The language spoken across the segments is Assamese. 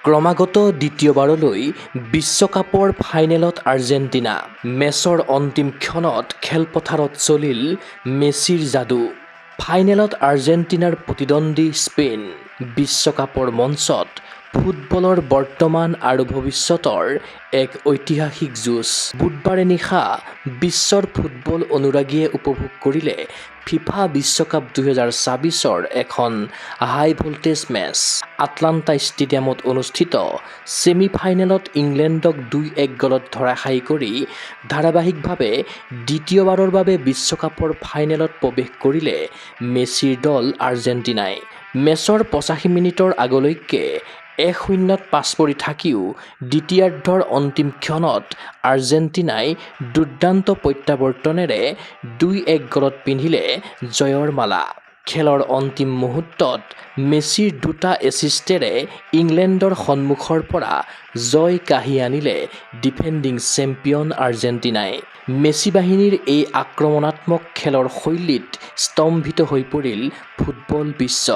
ক্ৰমাগত দ্বিতীয়বাৰলৈ বিশ্বকাপৰ ফাইনেলত আৰ্জেণ্টিনা। মেচৰ অন্তিম ক্ষণত খেলপথাৰত চলিল মেছিৰ যাদু। ফাইনেলত আৰ্জেণ্টিনাৰ প্ৰতিদ্বন্দ্বী স্পেইন। বিশ্বকাপৰ মঞ্চত ফুটবলৰ বৰ্তমান আৰু ভৱিষ্যতৰ এক ঐতিহাসিক যুঁজ। বুধবাৰে নিশা বিশ্বৰ ফুটবল অনুৰাগীয়ে উপভোগ কৰিলে ফিফা বিশ্বকাপ 2024ৰ এখন হাই ভল্টেজ মেচ। আটলাণ্টা ষ্টেডিয়ামত অনুষ্ঠিত ছেমি ফাইনেলত ইংলেণ্ডক 2-1 গলত ধৰাশায়ী কৰি ধাৰাবাহিকভাৱে দ্বিতীয়বাৰৰ বাবে বিশ্বকাপৰ ফাইনেলত প্ৰৱেশ কৰিলে মেছিৰ দল আৰ্জেণ্টিনাই। মেচৰ 85 মিনিটৰ আগলৈকে 1-0ত পাছ পৰি থাকিও দ্বিতীয়াৰ্ধৰ অন্তিম ক্ষণত আৰ্জেণ্টিনাই দুৰ্দান্ত প্ৰত্যাৱৰ্তনেৰে 2-1 গলত পিন্ধিলে জয়ৰ মালা। খেলৰ অন্তিম মুহূৰ্তত মেছিৰ দুটা এছিষ্টেৰে ইংলেণ্ডৰ সন্মুখৰ পৰা জয় কাঢ়ি আনিলে ডিফেণ্ডিং চেম্পিয়ন আৰ্জেণ্টিনাই। মেছি বাহিনীৰ এই আক্ৰমণাত্মক খেলৰ শৈলীত স্তম্ভিত হৈ পৰিল ফুটবল বিশ্ব।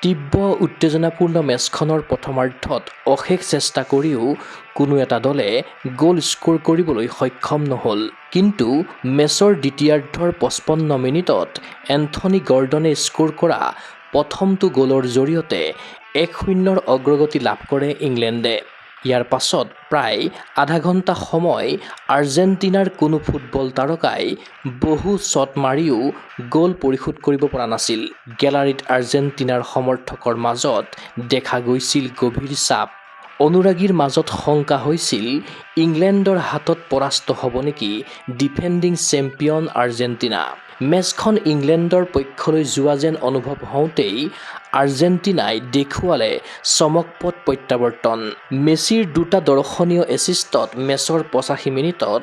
তীব্ৰ উত্তেজনাপূৰ্ণ মেচখনৰ প্ৰথমাৰ্ধত অশেষ চেষ্টা কৰিও কোনো এটা দলে গ'ল স্ক'ৰ কৰিবলৈ সক্ষম নহ'ল। কিন্তু মেচৰ দ্বিতীয়াৰ্ধৰ 55 মিনিটত এন্থনী গৰ্ডনে স্ক'ৰ কৰা প্ৰথমটো গ'লৰ জৰিয়তে 1-0ৰ অগ্ৰগতি লাভ কৰে ইংলেণ্ডে। ইয়াৰ পাছত প্ৰায় আধা ঘণ্টা সময় আৰ্জেণ্টিনাৰ কোনো ফুটবল তাৰকাই বহু শ্বট মাৰিও গ'ল পৰিশোধ কৰিব পৰা নাছিল। গেলাৰীত আৰ্জেণ্টিনাৰ সমৰ্থকৰ মাজত দেখা গৈছিল গভীৰ চাপ। অনুৰাগীৰ মাজত শংকা হৈছিল ইংলেণ্ডৰ হাতত পৰাস্ত হ'ব নেকি ডিফেণ্ডিং চেম্পিয়ন আৰ্জেণ্টিনা। মেচখন ইংলেণ্ডৰ পক্ষলৈ যোৱা যেন অনুভৱ হওঁতেই আৰ্জেণ্টিনাই দেখুৱালে চমকপ্ৰদ প্ৰত্যাৱৰ্তন। মেছিৰ দুটা দৰ্শনীয় এছিষ্টত মেচৰ 85 মিনিটত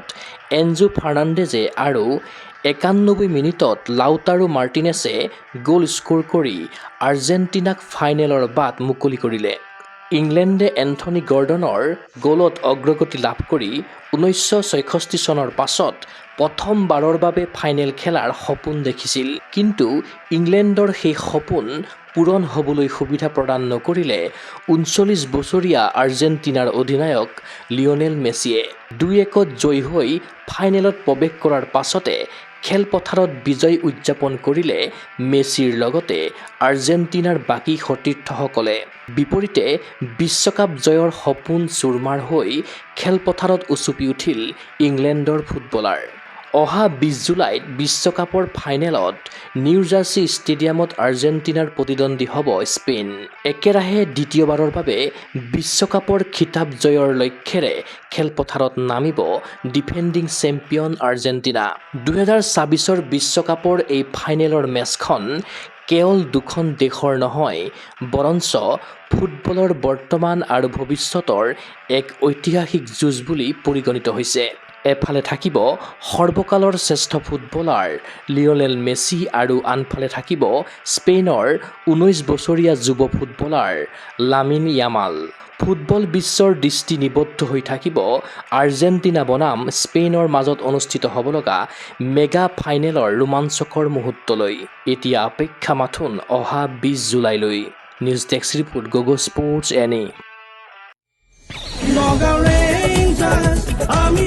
এনজো ফাৰ্নাণ্ডেজে আৰু 91 মিনিটত লাউটাৰো মাৰ্টিনেছে গ'ল স্ক'ৰ কৰি আৰ্জেণ্টিনাক ফাইনেলৰ বাট মুকলি কৰিলে। ইংলেণ্ডে এন্থনী গৰ্ডনৰ গ'লত অগ্ৰগতি লাভ কৰি 1966 চনৰ পাছত প্ৰথমবাৰৰ বাবে ফাইনেল খেলাৰ সপোন দেখিছিল। কিন্তু ইংলেণ্ডৰ সেই সপোন পূৰণ হ'বলৈ সুবিধা প্ৰদান নকৰিলে 39 বছৰীয়া আৰ্জেণ্টিনাৰ অধিনায়ক লিঅনেল মেছিয়ে। 2-1ত জয়ী হৈ ফাইনেলত প্ৰৱেশ কৰাৰ পাছতে খেলপথাৰত বিজয় উদযাপন কৰিলে মেছিৰ লগতে আৰ্জেণ্টিনাৰ বাকী সতীৰ্থসকলে। বিপৰীতে বিশ্বকাপ জয়ৰ সপোন চুৰমাৰ হৈ খেলপথাৰত উচুপি উঠিল ইংলেণ্ডৰ ফুটবলাৰ। অহা 20 জুলাইত বিশ্বকাপৰ ফাইনেলত নিউ জাৰ্চি ষ্টেডিয়ামত আৰ্জেণ্টিনাৰ প্ৰতিদ্বন্দ্বী হ'ব স্পেইন। একেৰাহে দ্বিতীয়বাৰৰ বাবে বিশ্বকাপৰ খিতাপ জয়ৰ লক্ষ্যৰে খেলপথাৰত নামিব ডিফেণ্ডিং চেম্পিয়ন আৰ্জেণ্টিনা। 2024ৰ বিশ্বকাপৰ এই ফাইনেলৰ মেচখন কেৱল দুখন দেশৰ নহয়, বৰঞ্চ ফুটবলৰ বৰ্তমান আৰু ভৱিষ্যতৰ এক ঐতিহাসিক যুঁজ বুলি পৰিগণিত হৈছে। এফালে থাকিব সৰ্বকালৰ শ্ৰেষ্ঠ ফুটবলাৰ লিঅনেল মেছি আৰু আনফালে থাকিব স্পেইনৰ 19 বছৰীয়া যুৱ ফুটবলাৰ লামিন ইয়ামাল। ফুটবল বিশ্বৰ দৃষ্টি নিবদ্ধ হৈ থাকিব আৰ্জেণ্টিনা বনাম স্পেইনৰ মাজত অনুষ্ঠিত হ'ব লগা মেগা ফাইনেলৰ ৰোমাঞ্চকৰ মুহূৰ্তলৈ। এতিয়া অপেক্ষা মাথোন অহা 20 জুলাইলৈ। নিউজ ডেস্ক ৰিপোৰ্ট গগো স্পৰ্টছ এনি। Nogga Rangers, I'm a